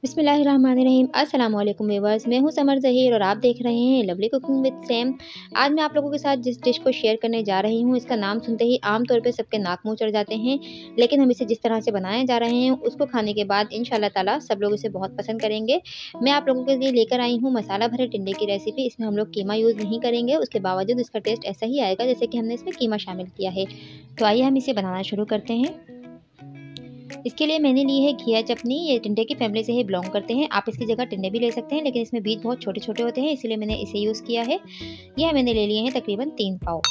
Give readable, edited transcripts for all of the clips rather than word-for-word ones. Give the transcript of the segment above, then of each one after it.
बिस्मिल्लाहिर्रहमानिर्रहीम। अस्सलाम वालेकुम व्यूअर्स, मैं हूं समर ज़हीर और आप देख रहे हैं लवली कुकिंग विद सैम। आज मैं आप लोगों के साथ जिस डिश को शेयर करने जा रही हूं, इसका नाम सुनते ही आम तौर पे सबके नाक मुंह चढ़ जाते हैं, लेकिन हम इसे जिस तरह से बनाए जा रहे हैं उसको खाने के बाद इंशाल्लाह ताला सब लोग इसे बहुत पसंद करेंगे। मैं आप लोगों के लिए लेकर आई हूँ मसाला भरे टिंडे की रेसिपी। इसमें हम लोग कीमा यूज़ नहीं करेंगे, उसके बावजूद इसका टेस्ट ऐसा ही आएगा जैसे कि हमने इसमें कीमा शामिल किया है। तो आइए हम इसे बनाना शुरू करते हैं। इसके लिए मैंने ली है घिया चटनी। ये टिंडे की फैमिली से ही बिलोंग करते हैं। आप इसकी जगह टिंडे भी ले सकते हैं, लेकिन इसमें बीज बहुत छोटे छोटे होते हैं, इसलिए मैंने इसे यूज़ किया है। यह मैंने ले लिए हैं तकरीबन 3 पाव।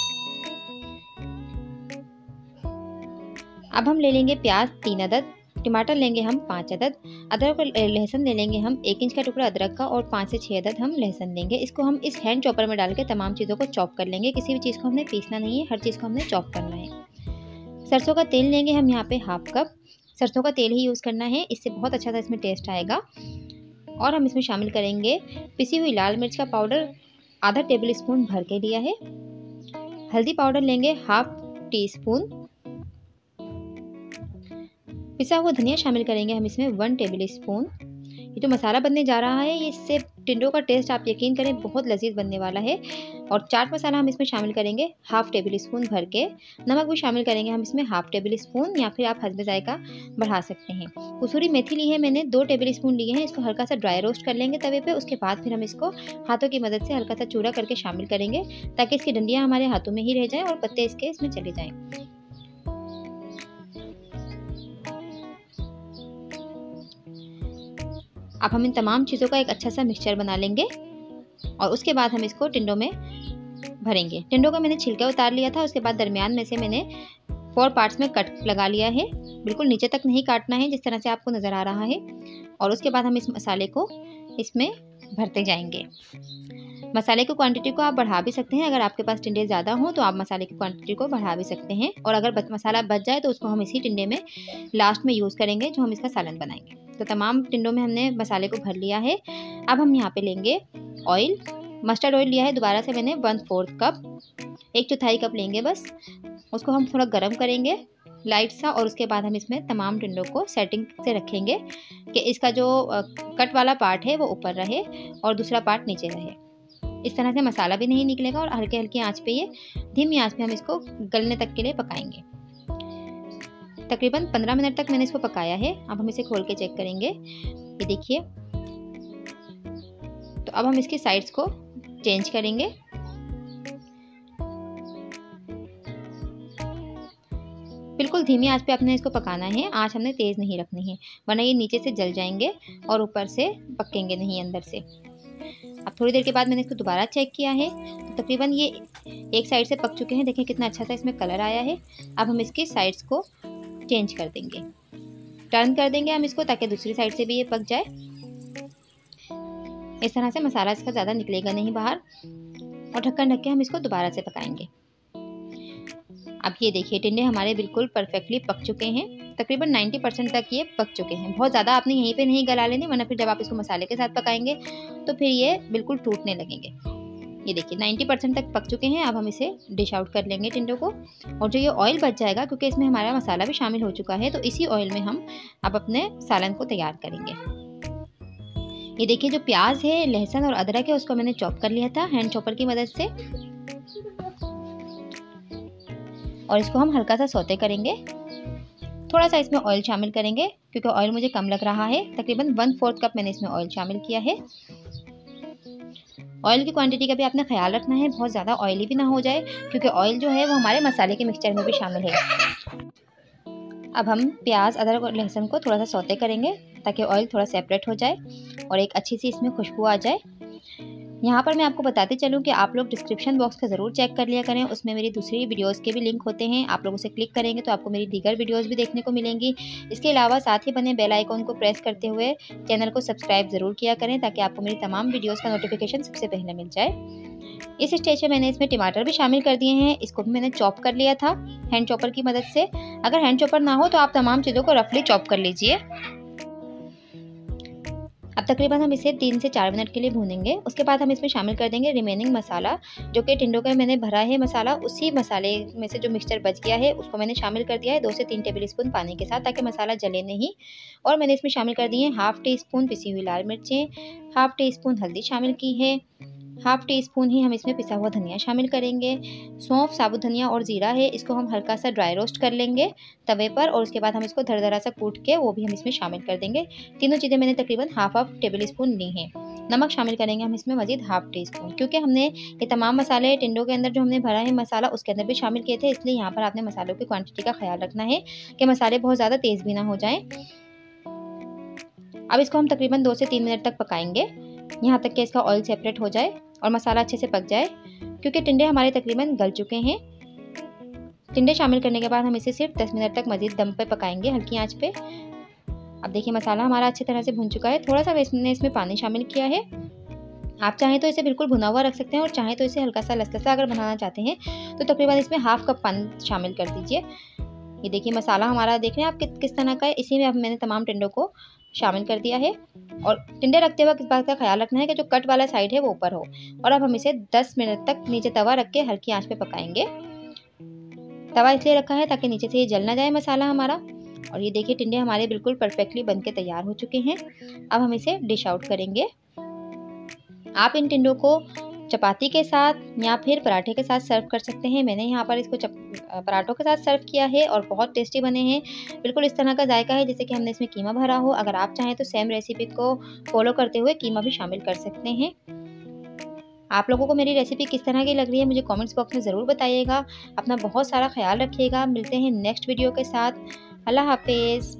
अब हम ले लेंगे प्याज 3 अदद, टमाटर लेंगे हम 5 अदद, अदरक और लहसुन ले लेंगे हम 1 इंच का टुकड़ा अदरक का और 5 से 6 अदद हम लहसुन लेंगे। इसको हम इस हैंड चॉपर में डाल के तमाम चीज़ों को चॉप कर लेंगे। किसी भी चीज़ को हमने पीसना नहीं है, हर चीज़ को हमने चॉप करना है। सरसों का तेल लेंगे हम यहाँ पे हाफ कप। सरसों का तेल ही यूज़ करना है, इससे बहुत अच्छा सा इसमें टेस्ट आएगा। और हम इसमें शामिल करेंगे पिसी हुई लाल मिर्च का पाउडर, आधा टेबल स्पून भर के लिया है। हल्दी पाउडर लेंगे हाफ टी स्पून। पिसा हुआ धनिया शामिल करेंगे हम इसमें 1 टेबल स्पून। ये जो मसाला बनने जा रहा है, इससे टिंडों का टेस्ट आप यकीन करें बहुत लजीज बनने वाला है। और चाट मसाला हम इसमें शामिल करेंगे हाफ टेबल स्पून भर के। नमक भी शामिल करेंगे हम इसमें हाफ टेबल स्पून, या फिर आप हस्बे जायका बढ़ा सकते हैं। कसूरी मेथी ली है मैंने 2 टेबल स्पून लिए हैं। इसको हल्का सा ड्राई रोस्ट कर लेंगे तवे पे। उसके बाद फिर हम इसको हाथों की मदद से हल्का सा चूरा करके शामिल करेंगे, ताकि इसकी डंडियाँ हमारे हाथों में ही रह जाएँ और पत्ते इसके इसमें चले जाएँ। अब हम इन तमाम चीज़ों का एक अच्छा सा मिक्सचर बना लेंगे और उसके बाद हम इसको टिंडों में भरेंगे। टिंडों का मैंने छिलका उतार लिया था, उसके बाद दरमियान में से मैंने 4 पार्ट्स में कट लगा लिया है। बिल्कुल नीचे तक नहीं काटना है, जिस तरह से आपको नज़र आ रहा है। और उसके बाद हम इस मसाले को इसमें भरते जाएंगे। मसाले की क्वांटिटी को आप बढ़ा भी सकते हैं। अगर आपके पास टिंडे ज़्यादा हों तो आप मसाले की क्वांटिटी को बढ़ा भी सकते हैं। और अगर मसाला बच जाए तो उसको हम इसी टिंडे में लास्ट में यूज़ करेंगे, जो हम इसका सालन बनाएंगे। तो तमाम टिंडों में हमने मसाले को भर लिया है। अब हम यहाँ पे लेंगे ऑयल। मस्टर्ड ऑयल लिया है दोबारा से मैंने 1/4 कप, 1/4 कप लेंगे बस। उसको हम थोड़ा गर्म करेंगे लाइट सा, और उसके बाद हम इसमें तमाम टिंडों को सेटिंग से रखेंगे कि इसका जो कट वाला पार्ट है वो ऊपर रहे और दूसरा पार्ट नीचे रहे। इस तरह से मसाला भी नहीं निकलेगा और हल्की हल्की आंच पे, ये धीमी आंच पे हम इसको गलने तक के लिए पकाएंगे। तकरीबन 15 मिनट तक मैंने इसको पकाया है। अब हम इसे खोल के चेक करेंगे। ये देखिए, तो अब हम इसकी साइड्स को चेंज करेंगे। बिल्कुल धीमी आंच पे अपने इसको पकाना है, आंच हमने तेज़ नहीं रखनी है, वरना ये नीचे से जल जाएंगे और ऊपर से पकेंगे नहीं अंदर से। अब थोड़ी देर के बाद मैंने इसको दोबारा चेक किया है, तो तकरीबन ये एक साइड से पक चुके हैं। देखें कितना अच्छा सा इसमें कलर आया है। अब हम इसकी साइड्स को चेंज कर देंगे, टर्न कर देंगे हम इसको, ताकि दूसरी साइड से भी ये पक जाए। इस तरह से मसाला इसका ज़्यादा निकलेगा नहीं बाहर। और ढक्कन ढक के हम इसको दोबारा से पकाएंगे। अब ये देखिए, टिंडे हमारे बिल्कुल परफेक्टली पक चुके हैं। तकरीबन 90% तक ये पक चुके हैं। बहुत ज़्यादा आपने यहीं पे नहीं गला लेने, वरना फिर जब आप इसको मसाले के साथ पकाएंगे तो फिर ये बिल्कुल टूटने लगेंगे। ये देखिए 90% तक पक चुके हैं। अब हम इसे डिश आउट कर लेंगे टिंडों को। और जो ये ऑयल बच जाएगा, क्योंकि इसमें हमारा मसाला भी शामिल हो चुका है, तो इसी ऑयल में हम अब अपने सालन को तैयार करेंगे। ये देखिए, जो प्याज है, लहसुन और अदरक है, उसको मैंने चॉप कर लिया था हैंड चॉपर की मदद से। और इसको हम हल्का सा सौते करेंगे। थोड़ा सा इसमें ऑयल शामिल करेंगे, क्योंकि ऑयल मुझे कम लग रहा है। तकरीबन 1/4 कप मैंने इसमें ऑयल शामिल किया है। ऑयल की क्वांटिटी का भी आपने ख्याल रखना है, बहुत ज़्यादा ऑयली भी ना हो जाए, क्योंकि ऑयल जो है वो हमारे मसाले के मिक्सचर में भी शामिल है। अब हम प्याज, अदरक और लहसुन को थोड़ा सा सौते करेंगे, ताकि ऑयल थोड़ा सेपरेट हो जाए और एक अच्छी सी इसमें खुशबू आ जाए। यहाँ पर मैं आपको बताते चलूँ कि आप लोग डिस्क्रिप्शन बॉक्स का ज़रूर चेक कर लिया करें। उसमें मेरी दूसरी वीडियोस के भी लिंक होते हैं। आप लोग उसे क्लिक करेंगे तो आपको मेरी दीगर वीडियोस भी देखने को मिलेंगी। इसके अलावा साथ ही बने बेल आइकॉन को प्रेस करते हुए चैनल को सब्सक्राइब ज़रूर किया करें, ताकि आपको मेरी तमाम वीडियोज़ का नोटिफिकेशन सबसे पहले मिल जाए। इस स्टेज पर मैंने इसमें टमाटर भी शामिल कर दिए हैं। इसको भी मैंने चॉप कर लिया था हैंड चॉपर की मदद से। अगर हैंड चॉपर ना हो तो आप तमाम चीज़ों को रफली चॉप कर लीजिए। अब तकरीबन हम इसे 3 से 4 मिनट के लिए भूनेंगे। उसके बाद हम इसमें शामिल कर देंगे रिमेनिंग मसाला, जो कि टिंडों का मैंने भरा है मसाला। उसी मसाले में से जो मिक्सचर बच गया है उसको मैंने शामिल कर दिया है 2 से 3 टेबल स्पून पानी के साथ, ताकि मसाला जले नहीं। और मैंने इसमें शामिल कर दिए 1/2 टी स्पून पिसी हुई लाल मिर्चें, 1/2 टी स्पून हल्दी शामिल की है, 1/2 टी स्पून ही हम इसमें पिसा हुआ धनिया शामिल करेंगे। सौंफ, साबुत धनिया और ज़ीरा है, इसको हम हल्का सा ड्राई रोस्ट कर लेंगे तवे पर, और उसके बाद हम इसको दरदरा सा कूट के वो भी हम इसमें शामिल कर देंगे। तीनों चीज़ें मैंने तकरीबन हाफ टेबल स्पून ली हैं। नमक शामिल करेंगे हम इसमें मज़ीद 1/2 टी स्पून, क्योंकि हमने ये तमाम मसाले टिंडों के अंदर जो हमने भरा है मसाला उसके अंदर भी शामिल किए थे, इसलिए यहाँ पर आपने मसालों की क्वांटिटी का ख्याल रखना है कि मसाले बहुत ज़्यादा तेज़ भी ना हो जाएँ। अब इसको हम तकरीबन 2 से 3 मिनट तक पकाएंगे, यहाँ तक कि इसका ऑयल सेपरेट हो जाए और मसाला अच्छे से पक जाए, क्योंकि टिंडे हमारे तकरीबन गल चुके हैं। टिंडे शामिल करने के बाद हम इसे सिर्फ 10 मिनट तक मज़ीद दम पे पकाएंगे हल्की आंच पे। अब देखिए मसाला हमारा अच्छी तरह से भुन चुका है। थोड़ा सा मैंने इसमें पानी शामिल किया है। आप चाहें तो इसे बिल्कुल भुना हुआ रख सकते हैं, और चाहें तो इसे हल्का सा लसलसा अगर बनाना चाहते हैं तो तकरीबन इसमें 1/2 कप पानी शामिल कर दीजिए। ये देखिए मसाला हमारा देख रहे हैं आप किस तरह का है। इसी में अब मैंने तमाम टिंडों को शामिल कर दिया है, और टिंडे रखते वक्त इस बात का ख्याल रखना है कि जो कट वाला साइड है वो ऊपर हो। और अब हम इसे 10 मिनट तक नीचे तवा रख के हल्की आंच पे पकाएंगे। तवा इसलिए रखा है ताकि नीचे से ये जल ना जाए मसाला हमारा। और ये देखिए टिंडे हमारे बिल्कुल परफेक्टली बनके तैयार हो चुके हैं। अब हम इसे डिश आउट करेंगे। आप इन टिंडों को चपाती के साथ या फिर पराठे के साथ सर्व कर सकते हैं। मैंने यहाँ पर इसको पराठों के साथ सर्व किया है और बहुत टेस्टी बने हैं। बिल्कुल इस तरह का जायका है जैसे कि हमने इसमें कीमा भरा हो। अगर आप चाहें तो सेम रेसिपी को फॉलो करते हुए कीमा भी शामिल कर सकते हैं। आप लोगों को मेरी रेसिपी किस तरह की लग रही है मुझे कमेंट्स बॉक्स में ज़रूर बताइएगा। अपना बहुत सारा ख्याल रखिएगा। मिलते हैं नेक्स्ट वीडियो के साथ। अल्लाह हाफिज़।